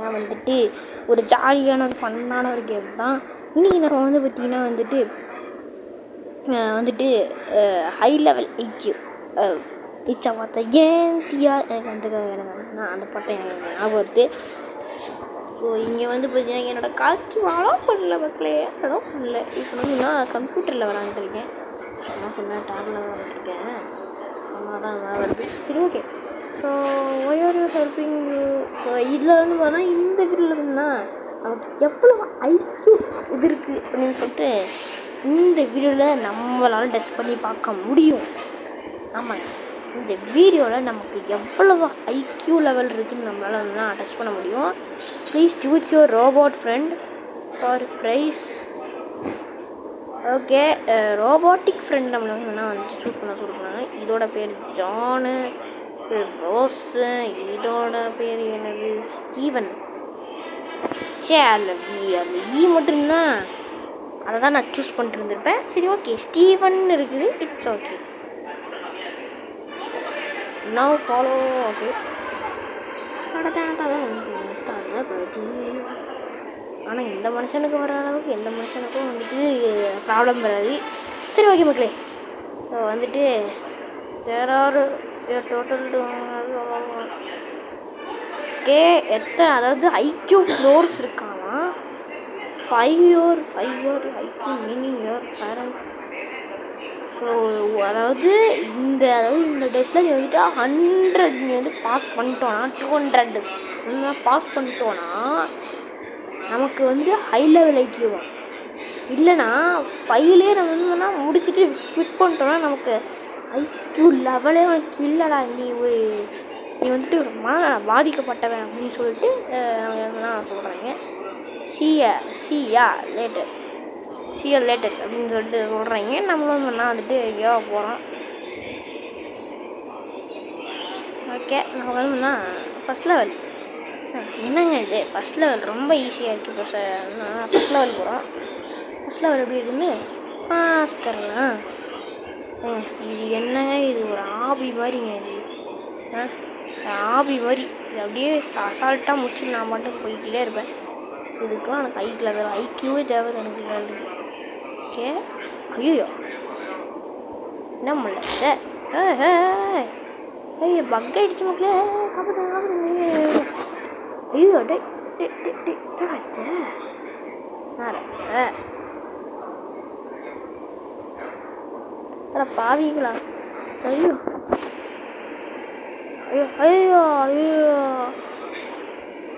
பார்த்திங்கன்னா வந்துட்டு ஒரு ஜாலியான ஒரு ஃபன்னான ஒரு கேம் தான். இன்றைக்கி நம்ம வந்து பார்த்திங்கன்னா வந்துட்டு ஹை லெவல் ஐக்யூ இச்சா பார்த்தா ஏன் தியா எனக்கு அந்த பாட்டை எனக்கு ஞாபகம் வருது. ஸோ இங்கே வந்து பார்த்தீங்கன்னா என்னோடய காஸ்ட்யூம் அலோவ் பண்ணல மக்களே, அலோவ் பண்ணல. இப்போ வந்து நான் கம்ப்யூட்டரில் விளாண்டுருக்கேன், சும்மா சொன்னால் டேபில் விளாண்டுருக்கேன், சொன்னால் தான் வேலை வருது. சரி okay. So why are you helping you. So இதில் வந்து பார்த்தா இந்த வீடியோவில் இருக்குன்னா நமக்கு எவ்வளோ ஐக்யூ இது இருக்குது அப்படின்னு சொல்லிட்டு இந்த வீடியோவில் நம்மளால் டெஸ்ட் பண்ணி பார்க்க முடியும். ஆமாங்க, இந்த வீடியோவில் நமக்கு எவ்வளவு ஐக்யூ லெவல் இருக்குதுன்னு நம்மளால் வந்து டெஸ்ட் பண்ண முடியும். Please choose your robot friend for prize. Okay, robotic friend நம்மளை வந்து சூஸ் பண்ண சொல்கிறாங்க. இதோட பேர் ஜானு, பேர் ரோஸு, இதோட பேர் என்னது ஸ்டீவன். சே அந்த ஈ மட்டும்தான், அதை தான் நான் சூஸ் பண்ணிட்டு இருந்திருப்பேன். சரி ஓகே, ஸ்டீவன் இருக்குது, it's okay. Now follow. Okay, ஆனால் இந்த மனுஷனுக்கு வர அளவுக்கு எந்த மனுஷனுக்கும் வந்துட்டு ப்ராப்ளம் வராது. சரி ஓகே மக்களே, ஸோ வந்துட்டு தேராரு டோட்டல் ஓகே எத்தனை, அதாவது ஐக்யூ ஃப்ளோர்ஸ் இருக்கானா 5 your IQ meaning your parent. So அதாவது இந்த டெஸ்ட்டில் நீ வந்துட்டு 100 நீ வந்து பாஸ் பண்ணிட்டோன்னா 200 பாஸ் பண்ணிட்டோன்னா நமக்கு வந்து ஹை லெவல் ஐக்யூவா, இல்லைனா 5லேயே நம்ம வந்து முடிச்சுட்டு குவிட் பண்ணிட்டோன்னா நமக்கு ஐக்யூ லெவலே உனக்கு இல்லைடா, நீ வந்துட்டு பாதிக்கப்பட்டவன் அப்படின்னு சொல்லிட்டு சொல்கிறாங்க. லேட்டர் அப்படின்னு சொல்லிட்டு சொல்கிறாங்க. நம்மளும் வந்துட்டு ஐயோ போகிறோம். ஓகே, நம்ம வந்து ஃபஸ்ட் லெவல் என்னங்க இது, ஃபஸ்ட் லெவல் ரொம்ப ஈஸியாக இருக்குது. ஃபஸ்ட் லெவல் போகிறோம். ஃபஸ்ட் லெவல் எப்படி இருக்குன்னு பார்த்துடலாம். இது என்னங்க, இது ஒரு ஆபி மாதிரிங்க, இது ஆபி மாதிரி. இது அப்படியே அசால்ட்டாக முடிச்சு நான் மட்டும் போய்கிட்டே இருப்பேன். இதுக்கெலாம் எனக்கு ஐக்யூவே தேவை எனக்கு. ஓகே, ஐயோ என்ன பண்ணல, ஐயோ பக் ஆகிடுச்சு மக்களே, காப்பாற்று. ஐயோ டே பாவிங்களா. ஐயோ ஐயோ ஐயோ ஐயோ